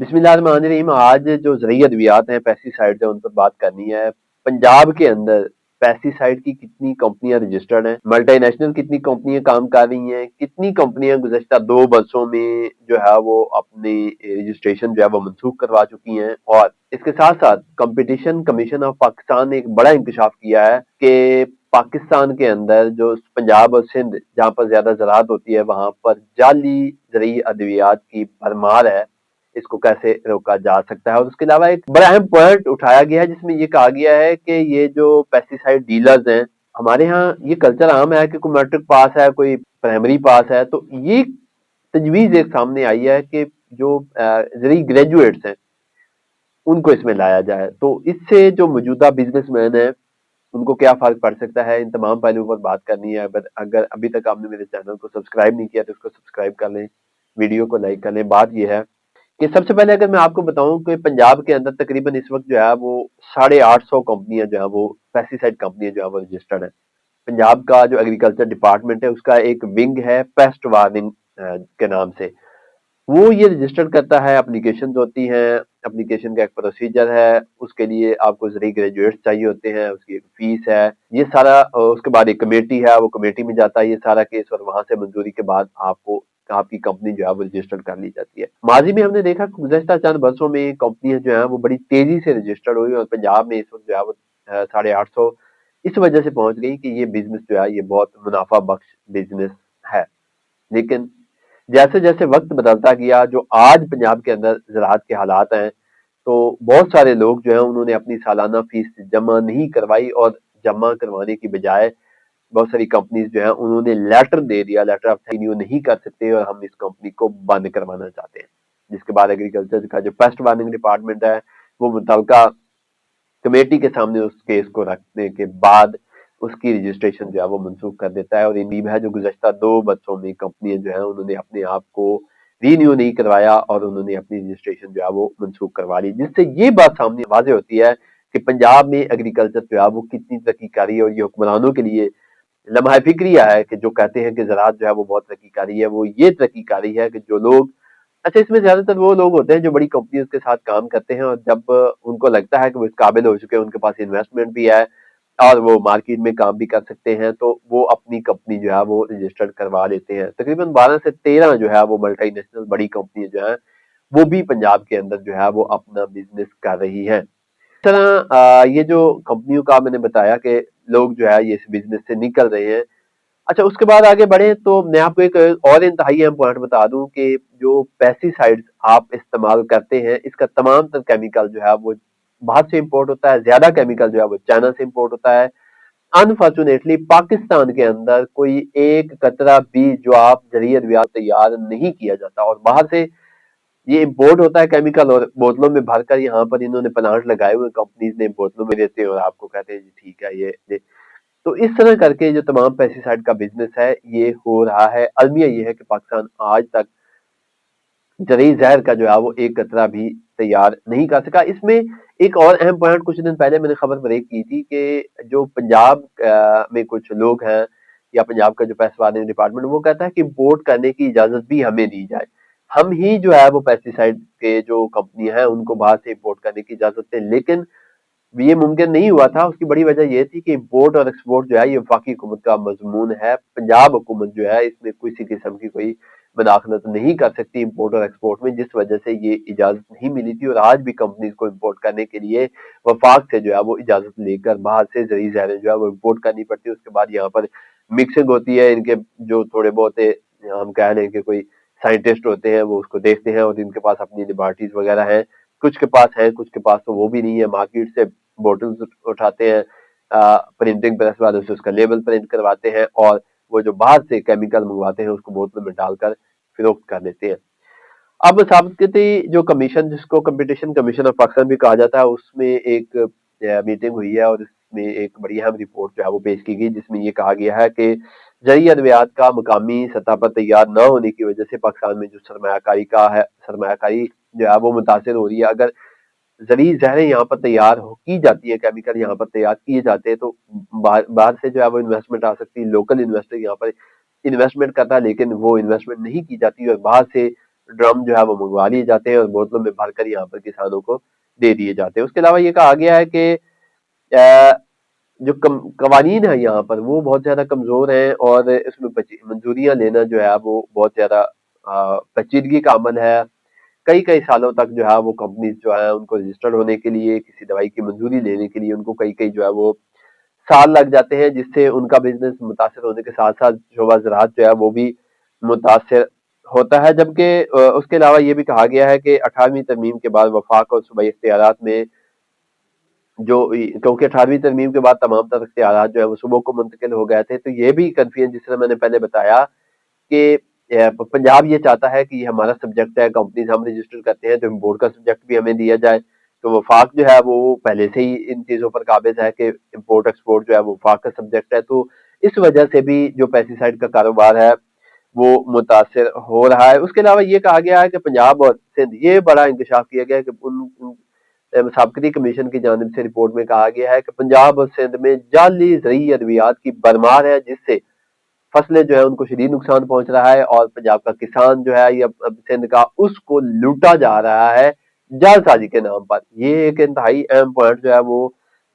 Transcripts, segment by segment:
बिस्मिल्लाहिर्रहमानिर्रहीम। आज जो ज़रूरी अद्वियात हैं, पेस्टिसाइड्स हैं, उन पर बात करनी है। पंजाब के अंदर पेस्टिसाइड की कितनी कंपनियां रजिस्टर्ड हैं, मल्टीनेशनल कितनी कंपनियां काम कर रही हैं, कितनी कंपनियां गुज़श्ता 2 बरसों में जो है वो अपनी रजिस्ट्रेशन जो है वो मनसूख करवा चुकी हैं। और इसके साथ साथ कंपटीशन कमीशन ऑफ पाकिस्तान ने एक बड़ा इंकशाफ किया है कि पाकिस्तान के अंदर जो पंजाब और सिंध जहाँ पर ज्यादा ज़राअत होती है वहां पर जाली ज़रूरी अद्वियात की भरमार है। इसको कैसे रोका जा सकता है। और उसके अलावा एक बड़ा अहम पॉइंट उठाया गया है जिसमें ये कहा गया है कि ये जो पेस्टिसाइड डीलर्स हैं, हमारे यहाँ ये कल्चर आम है कि कोई मैट्रिक पास है, कोई प्राइमरी पास है, तो ये तजवीज एक सामने आई है कि जो जरिए ग्रेजुएट्स हैं उनको इसमें लाया जाए। तो इससे जो मौजूदा बिजनेसमैन है उनको क्या फर्क पड़ सकता है, इन तमाम पहलुओं पर बात करनी है। अगर अभी तक आपने मेरे चैनल को सब्सक्राइब नहीं किया तो इसको सब्सक्राइब कर लें, वीडियो को लाइक कर लें। बात यह है कि सबसे पहले अगर मैं आपको बताऊं कि पंजाब के अंदर तकरीबन इस वक्त जो है वो 850 कंपनियां जो है वो पेस्टिसाइड कंपनियां जो है वो रजिस्टर्ड है। पंजाब का जो एग्रीकल्चर डिपार्टमेंट है उसका एक विंग है पेस्ट वार्निंग के नाम से। वो ये रजिस्टर करता है, एप्लीकेशन होती हैं, एप्लीकेशन का एक प्रोसीजर है, उसके लिए आपको जरिए ग्रेजुएट्स चाहिए होते हैं, उसकी एक फीस है, ये सारा उसके बाद एक कमेटी है, वो कमेटी में जाता है ये सारा केस और वहां से मंजूरी के बाद आपको आपकी कंपनी जो है वो रजिस्टर्ड कर ली जाती है। माजी में हमने देखा कि गुज़श्ता चंद बरसों में कंपनियां जो है वो बड़ी तेजी से रजिस्टर्ड हुई और पंजाब में इस वक्त जो है वो 850 इस वजह से पहुंच गई कि ये बिजनेस जो है ये बहुत मुनाफा बख्श बिजनेस है। लेकिन जैसे जैसे वक्त बदलता गया, जो आज पंजाब के अंदर ज़राअत के हालात हैं, तो बहुत सारे लोग जो हैं उन्होंने अपनी सालाना फीस जमा नहीं करवाई और जमा करवाने की बजाय बहुत सारी कंपनीज जो हैं उन्होंने लेटर दे दिया, लेटर ऑफ रिन्यू नहीं कर सकते और हम इस कंपनी को बंद करवाना चाहते हैं। जिसके बाद एग्रीकल्चर का जो पेस्ट वार्निंग डिपार्टमेंट है वो मुतलका कमेटी के सामने उस केस को रखने के बाद उसकी रजिस्ट्रेशन जो है वो मनसूख कर देता है। और इनलीब है जो गुज़श्ता 2 बरसों में कंपनियां जो है उन्होंने अपने आप को रीन्यू नहीं करवाया और उन्होंने अपनी रजिस्ट्रेशन जो है वो मनसूख करवा ली, जिससे ये बात सामने वाजे होती है कि पंजाब में एग्रीकल्चर जो है वो कितनी तरक्की कर रही है। और ये हुक्मरानों के लिए लम्हा फिक्रिया है कि जो कहते हैं कि ज़राअत जो है वो बहुत तरक्की कर रही है, वो ये तरक्की कर रही है कि जो लोग, अच्छा इसमें ज्यादातर वो लोग होते हैं जो बड़ी कंपनियों के साथ काम करते हैं और जब उनको लगता है कि वो इस काबिल हो चुके हैं, उनके पास इन्वेस्टमेंट भी है और वो मार्केट में काम भी कर सकते हैं, तो वो अपनी कंपनी जो है वो रजिस्टर्ड करवा लेते हैं। तकरीबन 12 से 13 जो है वो मल्टीनेशनल बड़ी कंपनी जो है वो भी पंजाब के अंदर जो है वो अपना बिजनेस कर रही है। इस तरह ये जो कंपनियों का मैंने बताया कि लोग जो है ये इस बिजनेस से निकल रहे हैं। अच्छा, उसके बाद आगे बढ़े तो मैं आपको एक और इंतहाई अहम पॉइंट बता दूं कि जो पेस्टिसाइड्स आप इस्तेमाल करते हैं इसका तमाम तर केमिकल जो है वो बाहर से इंपोर्ट होता है। ज्यादा केमिकल जो है वो चाइना से इंपोर्ट होता है। अनफॉर्चुनेटली पाकिस्तान के अंदर कोई एक कतरा भी जो आप जरिए अद्वियात तैयार नहीं किया जाता और बाहर से ये इम्पोर्ट होता है केमिकल और बोतलों में भरकर यहाँ पर इन्होंने प्लांट लगाए हुए कंपनीज ने बोतलों में देते हैं और आपको कहते हैं जी ठीक है ये। तो इस तरह करके जो तमाम पेस्टिसाइड का बिजनेस है ये हो रहा है। अलमिया ये है कि पाकिस्तान आज तक जरिए जहर का जो है वो एक कतरा भी तैयार नहीं कर सका। इसमें एक और अहम पॉइंट, कुछ दिन पहले मैंने खबर ब्रेक की थी कि जो पंजाब में कुछ लोग हैं या पंजाब का जो पेस्ट वार्निंग डिपार्टमेंट वो कहता है कि इम्पोर्ट करने की इजाजत भी हमें दी जाए, हम ही जो है वो पेस्टिसाइड के जो कंपनियां हैं उनको बाहर से इम्पोर्ट करने की इजाजत दें। लेकिन ये मुमकिन नहीं हुआ था। उसकी बड़ी वजह ये थी कि इम्पोर्ट और एक्सपोर्ट जो है ये वफाकी हुकूमत का मजमून है। पंजाब हुकूमत जो है इसमें किसी किस्म की कोई मदाखलत नहीं कर सकती इम्पोर्ट और एक्सपोर्ट में, जिस वजह से ये इजाजत नहीं मिली थी। और आज भी कंपनीज को इम्पोर्ट करने के लिए वफाक से जो है वो इजाजत लेकर बाहर से जरिए जहरें जो है वो इम्पोर्ट करनी पड़ती है। उसके बाद यहाँ पर मिक्सिंग होती है, इनके जो थोड़े बहुत हम कह लें कि कोई साइंटिस्ट होते हैं वो उसको देखते हैं और इनके पास अपनी लिबर्टीज वगैरह हैं। कुछ के पास है, कुछ के पास तो वो भी नहीं है। मार्केट से बोतल्स उठाते हैं, प्रिंटिंग प्रेस वाले से उसका लेबल प्रिंट करवाते हैं और वो जो बाहर से केमिकल मंगवाते हैं उसको बोतल में डालकर फिरोख्त कर देते हैं। अब साबिती जो कमीशन, जिसको कंपटीशन कमीशन ऑफ पाकिस्तान भी कहा जाता है, उसमें एक मीटिंग हुई है और इसमें एक बड़ी अहम रिपोर्ट जो है वो पेश की गई जिसमें ये कहा गया है कि जरिए अद्वियात का मकामी सतह पर तैयार न होने की वजह से पाकिस्तान में जो सरमायाकारी जो है वो मुतासर हो रही है। अगर जरिए जहरें यहाँ पर तैयार की जाती है, केमिकल यहाँ पर तैयार किए जाते हैं, तो बाहर से जो है वो इन्वेस्टमेंट आ सकती है। लोकल इन्वेस्टर यहाँ पर इन्वेस्टमेंट करता है लेकिन वो इन्वेस्टमेंट नहीं की जाती और बाहर से ड्रम जो है वो मंगवा लिए जाते हैं और बोतलों में भरकर यहाँ पर किसानों को दे दिए जाते हैं। उसके अलावा ये कहा गया है कि जो कवानीन है यहाँ पर वो बहुत ज्यादा कमजोर हैं और इसमें मंजूरियां लेना जो है वो बहुत ज्यादा पेचीदगी का अमल है। कई कई सालों तक जो है वो कंपनीज जो है उनको रजिस्टर्ड होने के लिए, किसी दवाई की मंजूरी लेने के लिए उनको कई कई जो है वो साल लग जाते हैं, जिससे उनका बिजनेस मुतासर होने के साथ साथ शोबा ज़राअत जो है वो भी मुतासर होता है। जबकि उसके अलावा ये भी कहा गया है कि 18वीं तरमीम के बाद वफाक और सूबाई इख्तियारात में जो क्योंकि 18वीं तरमीम के बाद तमाम तर इख्तियारात जो है वो सूबों को मुंतकिल हो गए थे, तो ये भी कन्फ्यूजन जिस तरह मैंने पहले बताया कि पंजाब ये चाहता है कि ये हमारा सब्जेक्ट है, कंपनीज हम रजिस्टर करते हैं तो इम्पोर्ट का सब्जेक्ट भी हमें दिया जाए। तो वफाक जो है वो पहले से ही इन चीजों पर काबिज है कि इम्पोर्ट एक्सपोर्ट जो है वो वफाक का सब्जेक्ट है, तो इस वजह से भी जो पेस्टिसाइड का कारोबार है वो मुतासर हो रहा है। उसके अलावा ये कहा गया है कि पंजाब और सिंध, ये बड़ा इंकशाफ किया गया है कि मुसाबकती कमीशन की जानिब से रिपोर्ट में कहा गया है कि पंजाब और सिंध में जाली ज़रूरी अद्वियात की भरमार है, जिससे फसलें जो है उनको शदीद नुकसान पहुंच रहा है और पंजाब का किसान जो है या सिंध का उसको लूटा जा रहा है जालसाजी के नाम पर। ये एक इंतहाई अहम पॉइंट जो है वो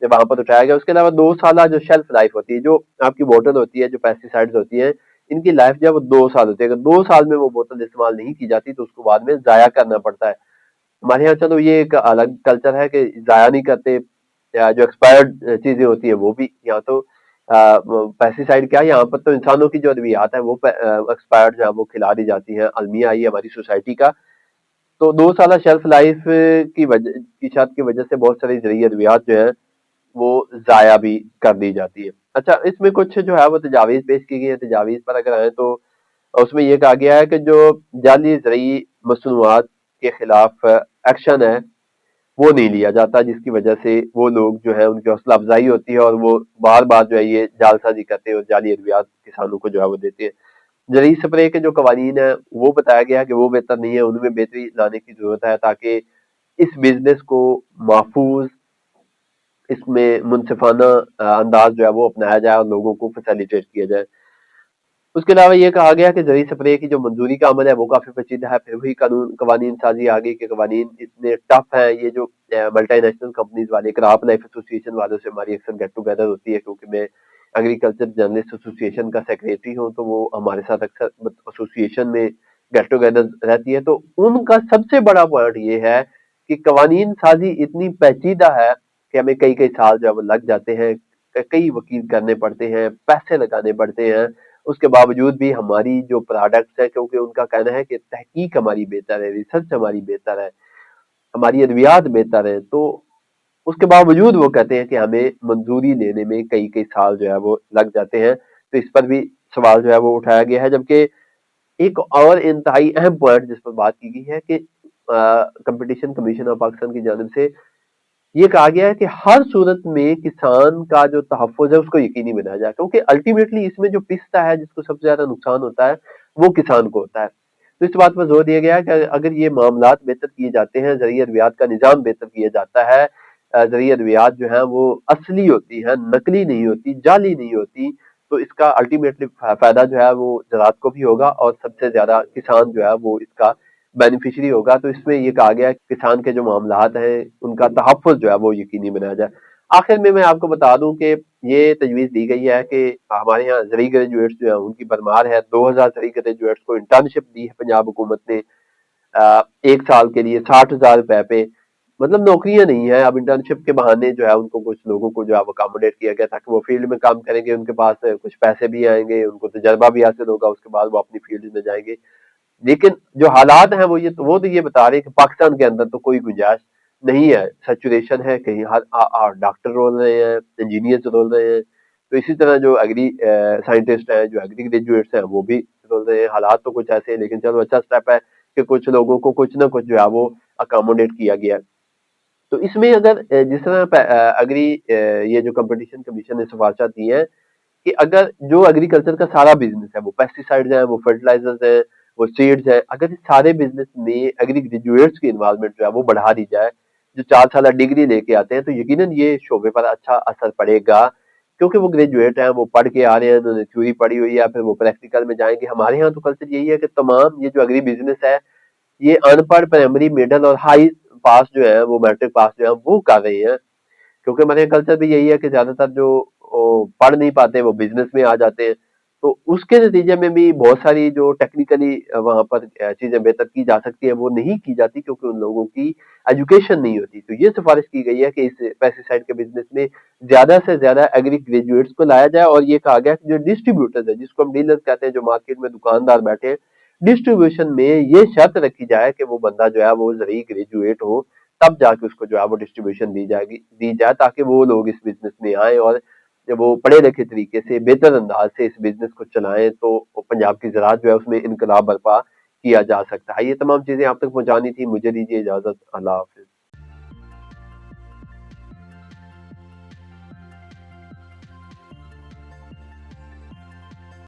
वहां पर उठाया गया। उसके अलावा 2 साल जो शेल्फ लाइफ होती है, जो आपकी बोतल होती है, जो पेस्टिसाइड्स होती है, इनकी लाइफ जो है वो 2 साल होती है। अगर 2 साल में वो बोतल इस्तेमाल नहीं की जाती तो उसको बाद में जाया करना पड़ता है। हमारे यहाँ चलो ये एक अलग कल्चर है कि जाया नहीं करते, या जो एक्सपायर्ड चीजें होती है वो भी, यहाँ तो पेस्टिसाइड क्या, यहाँ पर तो इंसानों की जो अद्वियात है वो एक्सपायर्ड जो है वो खिला दी जाती है। अलमिया आई है हमारी सोसाइटी का, तो 2 साल शेल्फ लाइफ की वजह की शर्त की वजह से बहुत सारी जरिए अद्वियात जो है वो जाया भी कर दी जाती है। अच्छा, इसमें कुछ जो है वो तजावीज पेश की गई है। तजावीज पर अगर आए तो उसमें यह कहा गया है कि जो जाली ज़रूरी मसनूआत के खिलाफ एक्शन है वो नहीं लिया जाता, जिसकी वजह से वो लोग जो है उनकी हौसला अफजाई होती है और वो बार बार जो है ये जालसाजी करते हैं और जाली अद्वियात किसानों को जो है वो देते हैं। जरिए स्प्रे के जो कवानीन है वो बताया गया है कि वो बेहतर नहीं है, उनमें बेहतरी लाने की जरूरत है ताकि इस बिजनेस को महफूज, इसमें मुनसिफाना अंदाज जो है वो अपनाया जाए और लोगों को फैसिलिटेट किया जाए। उसके अलावा ये कहा गया कि जरिए स्प्रे की जो मंजूरी का अमल है वो काफी पेचीदा है। फिर वही कानून कवानीन साजी आ गई कि कवानीन इतने टफ हैं। ये जो मल्टीनेशनल कंपनीज वाले, क्रॉप लाइफ एसोसिएशन वालों से हमारी अक्सर गेट टुगेदर होती है, क्योंकि मैं एग्रीकल्चर जर्नलिस्ट एसोसिएशन का सेक्रेटरी हूँ, तो वो हमारे साथ अक्सर एसोसिएशन में गेट टुगेदर रहती है। तो उनका सबसे बड़ा पॉइंट ये है कि कवानीन साजी इतनी पेचीदा है कि हमें कई कई साल जो है वो लग जाते हैं, कई वकील करने पड़ते हैं, पैसे लगाने पड़ते हैं। उसके बावजूद भी हमारी जो प्रोडक्ट्स है, क्योंकि उनका कहना है कि तहकीक हमारी बेहतर है, रिसर्च हमारी बेहतर है, हमारी अद्वियात बेहतर है, तो उसके बावजूद वो कहते हैं कि हमें मंजूरी लेने में कई कई साल जो है वो लग जाते हैं। तो इस पर भी सवाल जो है वो उठाया गया है। जबकि एक और इंतहाई अहम पॉइंट जिस पर बात की गई है कि कंपटीशन कमीशन ऑफ पाकिस्तान की जानिब से ये कहा गया है कि हर सूरत में किसान का जो तहफ़्फ़ुज़ है उसको यकीनी बनाया जाए, क्योंकि अल्टीमेटली इसमें जो पिसता है, जिसको सबसे ज्यादा नुकसान होता है, वो किसान को होता है। तो इस बात पर जोर दिया गया है कि अगर ये मामलात बेहतर किए जाते हैं, जरिए अद्वियात का निज़ाम बेहतर किया जाता है, जरिए अद्वियात जो है वो असली होती है, नकली नहीं होती, जाली नहीं होती, तो इसका अल्टीमेटली फायदा जो है वो ज़राअत को भी होगा और सबसे ज्यादा किसान जो है वो इसका बेनिफिशियरी होगा। तो इसमें ये कहा गया है कि किसान के जो मामलात हैं उनका तहफ़्फ़ुज़ जो है वो यकीनी बनाया जाए। आखिर में मैं आपको बता दूं कि ये तजवीज़ दी गई है कि हमारे यहाँ ज़रूरी ग्रेजुएट्स जो है उनकी भरमार है। 2000 ज़रूरी ग्रेजुएट्स को इंटर्नशिप दी है पंजाब हुकूमत ने, 1 साल के लिए 60,000 रुपए पे। मतलब नौकरियां नहीं है, अब इंटर्नशिप के बहाने जो है उनको कुछ लोगों को जो है अकोमोडेट किया गया ताकि वो फील्ड में काम करेंगे, उनके पास कुछ पैसे भी आएंगे, उनको तजर्बा भी हासिल होगा, उसके बाद वो अपनी फील्ड में जाएंगे। लेकिन जो हालात हैं वो तो ये बता रहे हैं कि पाकिस्तान के अंदर तो कोई गुंजाइश नहीं है, सैचुरेशन है, कहीं हर डॉक्टर रोल रहे हैं, इंजीनियर्स रोल रहे हैं। तो इसी तरह जो एग्री साइंटिस्ट हैं, जो एग्री ग्रेजुएट्स हैं, वो भी रोल रहे हैं। हालात तो कुछ ऐसे हैं, लेकिन चलो अच्छा स्टेप है कि कुछ लोगों को कुछ ना कुछ जो है वो अकोमोडेट किया गया है। तो इसमें अगर जिस तरह एग्री ये जो कंपटीशन कमीशन ने सिफारिशें दी हैं कि अगर जो एग्रीकल्चर का सारा बिजनेस है, वो पेस्टिसाइड्स हैं, वो फर्टिलाइजर्स हैं, वो सीड्स हैं, अगर इस सारे बिजनेस में एग्री ग्रेजुएट्स की इन्वॉल्वमेंट जो है वो बढ़ा दी जाए, जो 4 साल डिग्री लेके आते हैं, तो यकीनन ये शोबे पर अच्छा असर पड़ेगा। क्योंकि वो ग्रेजुएट हैं, वो पढ़ के आ रहे हैं, उन्होंने थ्योरी पढ़ी हुई है, फिर वो प्रैक्टिकल में जाएंगे। हमारे यहाँ तो कल्चर यही है कि तमाम ये जो एग्री बिजनेस है ये अनपढ़ प्राइमरी मिडिल और हाई पास जो है वो मैट्रिक पास जो है वो कर रहे हैं, क्योंकि हमारे कल्चर भी यही है कि ज्यादातर जो पढ़ नहीं पाते वो बिजनेस में आ जाते हैं। तो उसके नतीजे में भी बहुत सारी जो टेक्निकली वहां पर चीजें बेहतर की जा सकती है वो नहीं की जाती, क्योंकि उन लोगों की एजुकेशन नहीं होती। तो ये सिफारिश की गई है कि इस पेस्टिसाइड के बिजनेस में ज्यादा से ज्यादा एग्री ग्रेजुएट्स को लाया जाए, और ये कहा गया कि जो डिस्ट्रीब्यूटर्स है, जिसको हम डीलर्स कहते हैं, जो मार्केट में दुकानदार बैठे हैं, डिस्ट्रीब्यूशन में ये शर्त रखी जाए कि वो बंदा जो है वो जरिए ग्रेजुएट हो, तब जाके उसको जो है वो डिस्ट्रीब्यूशन दी जाए, ताकि वो लोग इस बिजनेस में आए और जब वो पढ़े लिखे तरीके से बेहतर अंदाज से इस बिजनेस को चलाएं, तो पंजाब की ज़राअत जो है उसमें इनकलाब बर्पा किया जा सकता है। ये तमाम चीजें आप तक पहुंचानी थी, मुझे दीजिए इजाजत। अल्लाह हाफिज।